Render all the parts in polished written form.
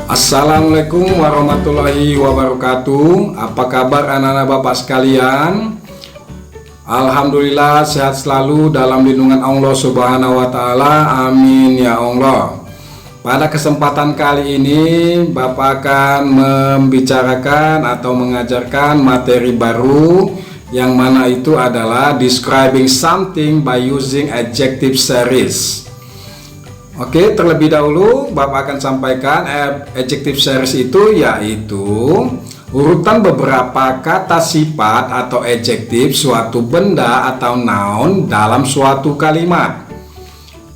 Assalamualaikum warahmatullahi wabarakatuh. Apa kabar anak-anak bapak sekalian? Alhamdulillah sehat selalu dalam lindungan Allah Subhanahu wa Ta'ala. Amin ya Allah. Pada kesempatan kali ini bapak akan membicarakan atau mengajarkan materi baru, yang mana itu adalah describing something by using adjective series. Oke, terlebih dahulu Bapak akan sampaikan adjective series itu yaitu urutan beberapa kata sifat atau adjektif suatu benda atau noun dalam suatu kalimat.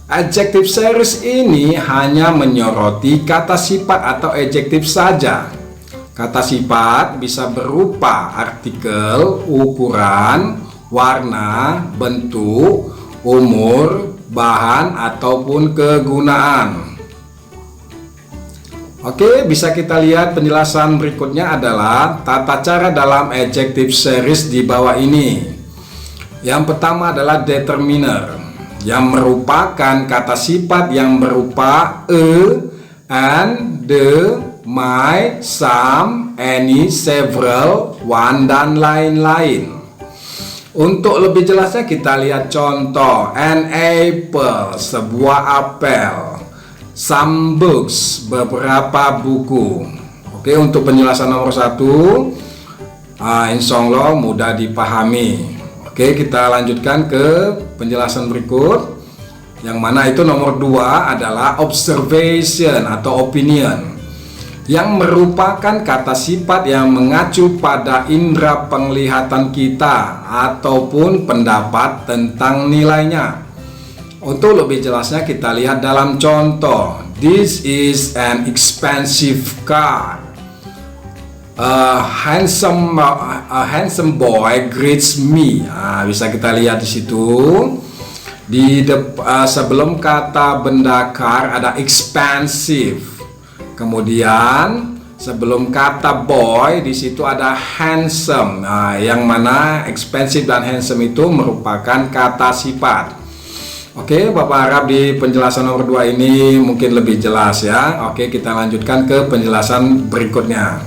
Adjective series ini hanya menyoroti kata sifat atau adjektif saja. Kata sifat bisa berupa artikel, ukuran, warna, bentuk, umur, bahan ataupun kegunaan. Oke, bisa kita lihat penjelasan berikutnya adalah tata cara dalam adjective series di bawah ini. Yang pertama adalah determiner, yang merupakan kata sifat yang berupa an, the, my, some, any, several, one, dan lain-lain. Untuk lebih jelasnya kita lihat contoh. An apple, sebuah apel. Some books, beberapa buku. Oke, untuk penjelasan nomor 1 insya Allah mudah dipahami. Oke, kita lanjutkan ke penjelasan berikut, yang mana itu nomor 2 adalah observation atau opinion, yang merupakan kata sifat yang mengacu pada indera penglihatan kita ataupun pendapat tentang nilainya. Untuk lebih jelasnya kita lihat dalam contoh. This is an expensive car. A handsome boy greets me. Bisa kita lihat di situ. Sebelum kata benda car ada expensive. Kemudian sebelum kata boy di situ ada handsome. Yang mana expensive dan handsome itu merupakan kata sifat. Oke, Bapak harap di penjelasan nomor 2 ini mungkin lebih jelas ya. Oke, kita lanjutkan ke penjelasan berikutnya.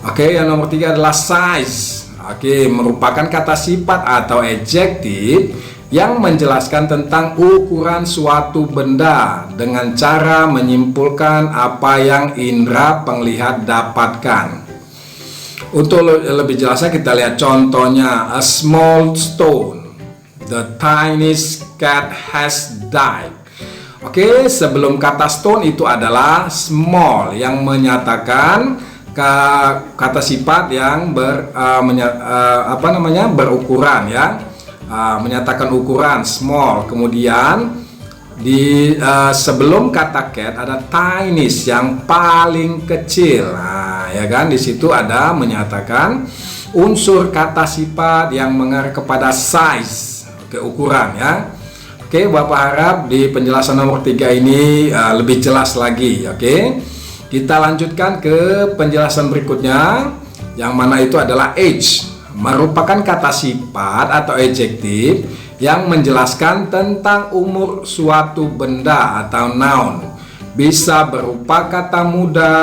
Oke, yang nomor 3 adalah size. Oke, merupakan kata sifat atau adjektif yang menjelaskan tentang ukuran suatu benda dengan cara menyimpulkan apa yang indera penglihat dapatkan. Untuk lebih jelasnya kita lihat contohnya. A small stone, the tiniest cat has died. Oke, sebelum kata stone itu adalah small, yang menyatakan kata sifat yang berukuran ya. Menyatakan ukuran small. Kemudian sebelum kata cat ada tiniest, yang paling kecil. Ya kan, di situ ada menyatakan unsur kata sifat yang mengarah kepada size, ukuran ya. Oke, Bapak harap di penjelasan nomor 3 ini lebih jelas lagi. Oke, kita lanjutkan ke penjelasan berikutnya, yang mana itu adalah age, merupakan kata sifat atau adjektif yang menjelaskan tentang umur suatu benda atau noun. Bisa berupa kata muda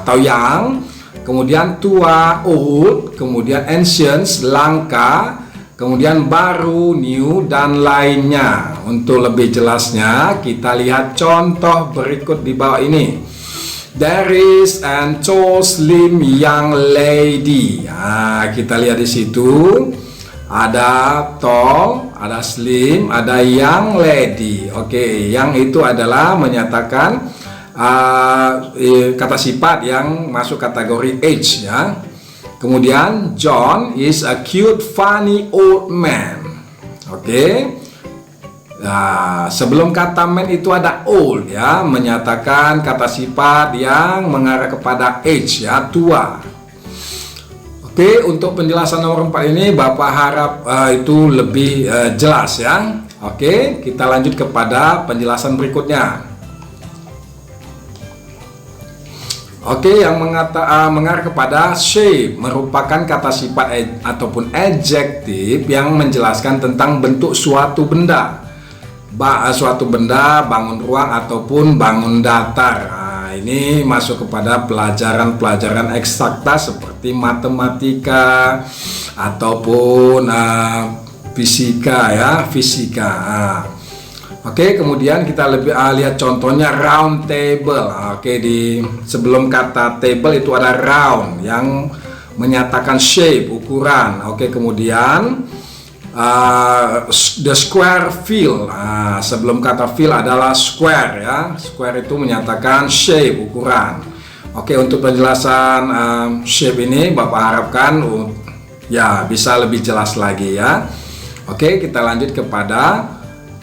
atau young, kemudian tua old, kemudian ancient langka, kemudian baru new, dan lainnya. Untuk lebih jelasnya kita lihat contoh berikut di bawah ini. There is an tall slim young lady. Kita lihat di situ ada tall, ada slim, ada young lady. Oke, yang itu adalah menyatakan kata sifat yang masuk kategori age ya. Kemudian John is a cute funny old man. Oke. Nah, sebelum kata man itu ada old ya, menyatakan kata sifat yang mengarah kepada age ya, tua. Oke, untuk penjelasan nomor 4 ini Bapak harap itu lebih jelas ya. Oke, kita lanjut kepada penjelasan berikutnya. Oke, yang mengarah kepada shape merupakan kata sifat ataupun adjektif yang menjelaskan tentang bentuk suatu benda. Suatu benda, bangun ruang ataupun bangun datar. Nah, ini masuk kepada pelajaran-pelajaran eksakta seperti matematika ataupun fisika ya, fisika. Oke, kemudian kita lebih lihat contohnya round table. Oke, di sebelum kata table itu ada round yang menyatakan shape, ukuran. Oke, kemudian the square field. Sebelum kata field adalah square ya. Square itu menyatakan shape, ukuran. Oke, untuk penjelasan shape ini Bapak harapkan ya bisa lebih jelas lagi ya. Oke, kita lanjut kepada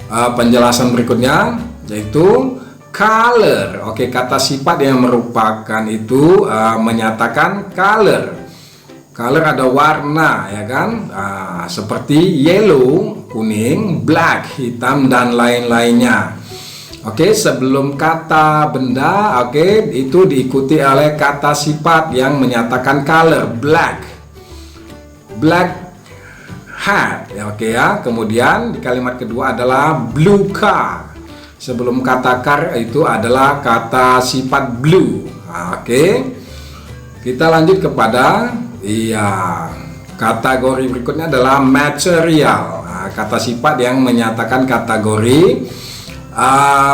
penjelasan berikutnya, yaitu color. Oke, kata sifat yang merupakan itu menyatakan color. Color ada warna ya kan, seperti yellow, kuning, black, hitam, dan lain-lainnya. Oke, sebelum kata benda, oke, itu diikuti oleh kata sifat yang menyatakan color, black hat ya, oke ya. Kemudian di kalimat kedua adalah blue car. Sebelum kata car itu adalah kata sifat blue. Oke, kita lanjut kepada kategori berikutnya adalah material. Kata sifat yang menyatakan kategori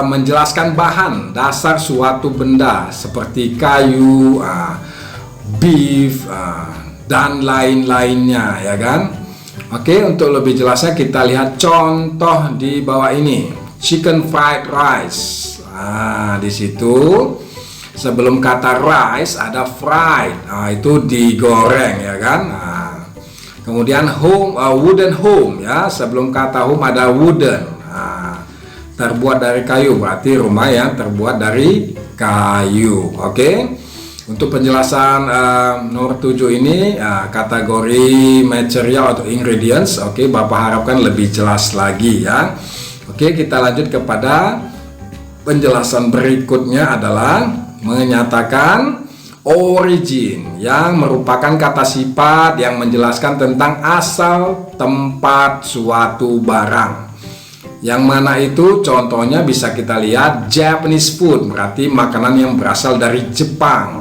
menjelaskan bahan dasar suatu benda seperti kayu, beef, dan lain-lainnya ya kan. Oke, untuk lebih jelasnya kita lihat contoh di bawah ini, chicken fried rice. Di situ sebelum kata rice ada fried, itu digoreng ya kan. Kemudian home, wooden home ya, sebelum kata home ada wooden, terbuat dari kayu, berarti rumah yang terbuat dari kayu. Oke. Untuk penjelasan nomor 7 ini kategori material atau ingredients. Oke, Bapak harapkan lebih jelas lagi ya. Oke, kita lanjut kepada penjelasan berikutnya adalah menyatakan origin, yang merupakan kata sifat yang menjelaskan tentang asal tempat suatu barang. Yang mana itu contohnya bisa kita lihat Japanese food, berarti makanan yang berasal dari Jepang.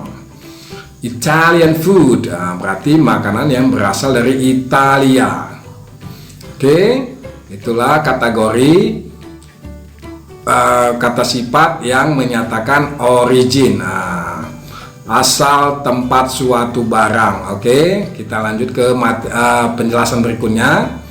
Italian food, berarti makanan yang berasal dari Italia. Oke, itulah kategori kata sifat yang menyatakan origin, asal tempat suatu barang. Oke, kita lanjut ke penjelasan berikutnya.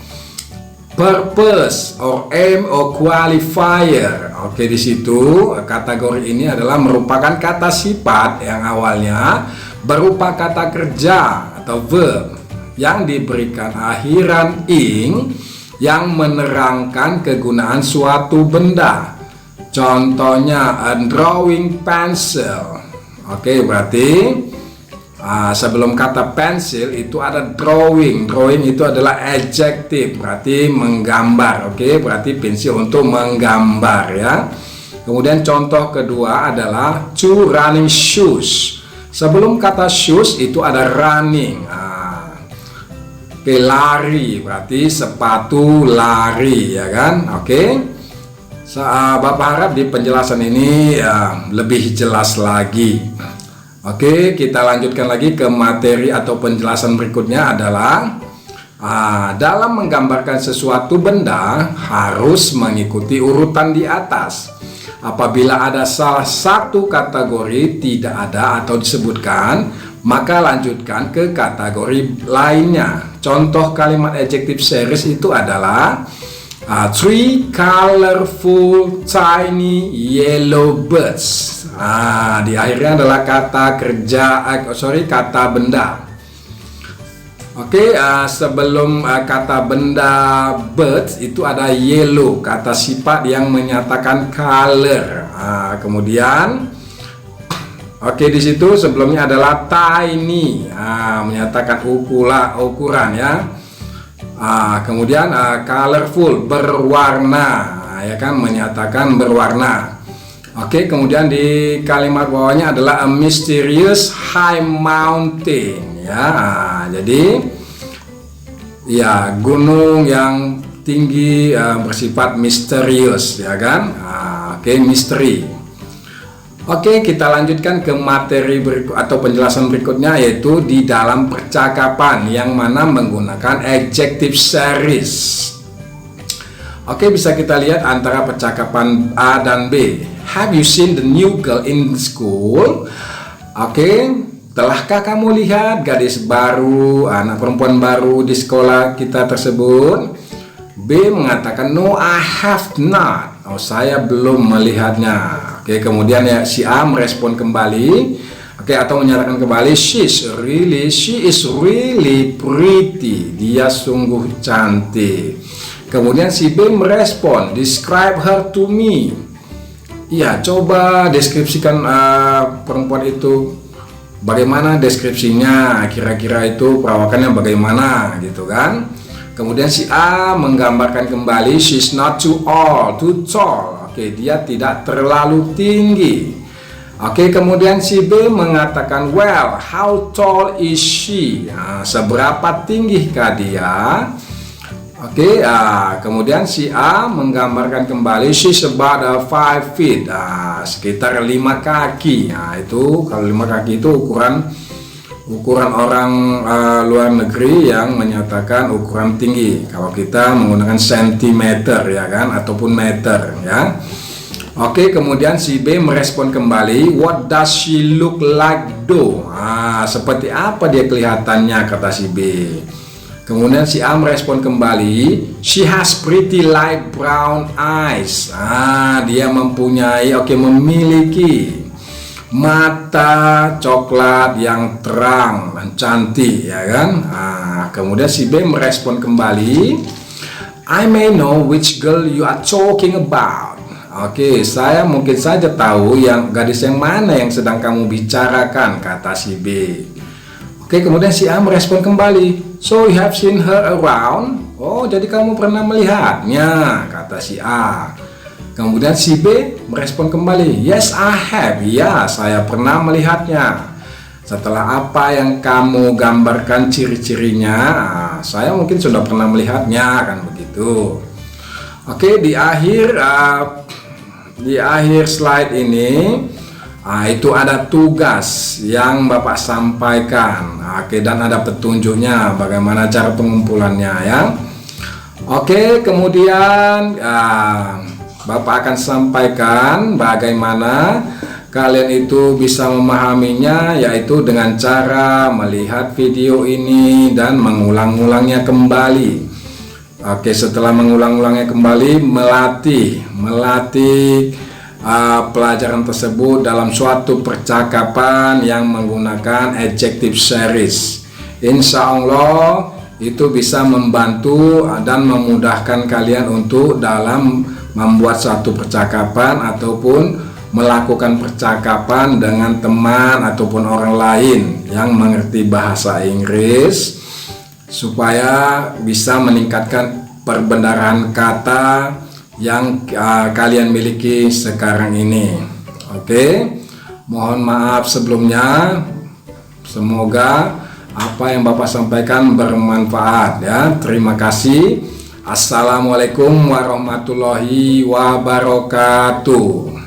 Purpose or aim or qualifier. Oke, di situ kategori ini adalah merupakan kata sifat yang awalnya berupa kata kerja atau verb yang diberikan akhiran ing yang menerangkan kegunaan suatu benda. Contohnya a drawing pencil. Oke, berarti sebelum kata pensil itu ada drawing. Drawing itu adalah adjective, berarti menggambar. Oke, berarti pensil untuk menggambar ya. Kemudian contoh kedua adalah two running shoes. Sebelum kata shoes itu ada running. Oke, lari, berarti sepatu lari ya kan. Oke, Bapak harap di penjelasan ini lebih jelas lagi. Oke, kita lanjutkan lagi ke materi atau penjelasan berikutnya adalah dalam menggambarkan sesuatu benda harus mengikuti urutan di atas. Apabila ada salah satu kategori tidak ada atau disebutkan, maka lanjutkan ke kategori lainnya. Contoh kalimat adjective series itu adalah three colorful tiny yellow birds. Di akhirnya adalah kata kata benda. Oke, sebelum kata benda birds itu ada yellow, kata sifat yang menyatakan color. Kemudian di situ sebelumnya adalah tiny, menyatakan ukuran ya. Kemudian colorful, berwarna, ya kan, menyatakan berwarna. Oke, kemudian di kalimat bawahnya adalah a mysterious high mountain ya. Jadi ya, gunung yang tinggi bersifat misterius ya kan. Oke, misteri. Oke, kita lanjutkan ke materi berikut atau penjelasan berikutnya, yaitu di dalam percakapan yang mana menggunakan adjective series. Oke, bisa kita lihat antara percakapan A dan B. Have you seen the new girl in school? Oke, telahkah kamu lihat gadis baru, anak perempuan baru di sekolah kita tersebut? B mengatakan, no, I have not. Oh, saya belum melihatnya. Oke, kemudian ya si A merespon kembali, oke, atau menyatakan kembali, she is really pretty. Dia sungguh cantik. Kemudian si B merespon, describe her to me. Ya, coba deskripsikan perempuan itu. Bagaimana deskripsinya? Kira-kira itu perawakannya bagaimana, gitu kan? Kemudian si A menggambarkan kembali, she's not too tall. Oke, dia tidak terlalu tinggi. Oke, kemudian si B mengatakan, well, how tall is she? Nah, seberapa tinggikah dia? Oke, kemudian si A menggambarkan kembali, she's about 5 feet, sekitar 5 kaki. Nah, itu kalau 5 kaki itu ukuran orang luar negeri yang menyatakan ukuran tinggi. Kalau kita menggunakan sentimeter, ya kan, ataupun meter, ya. Oke, kemudian si B merespon kembali, what does she look like though? Seperti apa dia kelihatannya, kata si B. Kemudian si A merespon kembali, she has pretty light brown eyes. Dia memiliki mata coklat yang terang dan cantik, ya kan? Kemudian si B merespon kembali, I may know which girl you are talking about. Oke, saya mungkin saja tahu gadis yang mana yang sedang kamu bicarakan, kata si B. Oke, kemudian si A merespon kembali, so you have seen her around? Oh, jadi kamu pernah melihatnya, kata si A. Kemudian si B merespon kembali, yes I have. Ya, saya pernah melihatnya. Setelah apa yang kamu gambarkan ciri-cirinya, saya mungkin sudah pernah melihatnya, kan begitu. Oke, di akhir slide ini itu ada tugas yang Bapak sampaikan. Oke, dan ada petunjuknya bagaimana cara pengumpulannya, ya. Oke, kemudian Bapak akan sampaikan bagaimana kalian itu bisa memahaminya, yaitu dengan cara melihat video ini dan mengulang-ulangnya kembali. Oke, setelah mengulang-ulangnya kembali, melatih pelajaran tersebut dalam suatu percakapan yang menggunakan adjective series. Insya Allah itu bisa membantu dan memudahkan kalian untuk dalam membuat suatu percakapan ataupun melakukan percakapan dengan teman ataupun orang lain yang mengerti bahasa Inggris, supaya bisa meningkatkan perbendaharaan kata yang kalian miliki sekarang ini. Oke, mohon maaf sebelumnya. Semoga apa yang Bapak sampaikan bermanfaat, ya. Terima kasih. Assalamualaikum warahmatullahi wabarakatuh.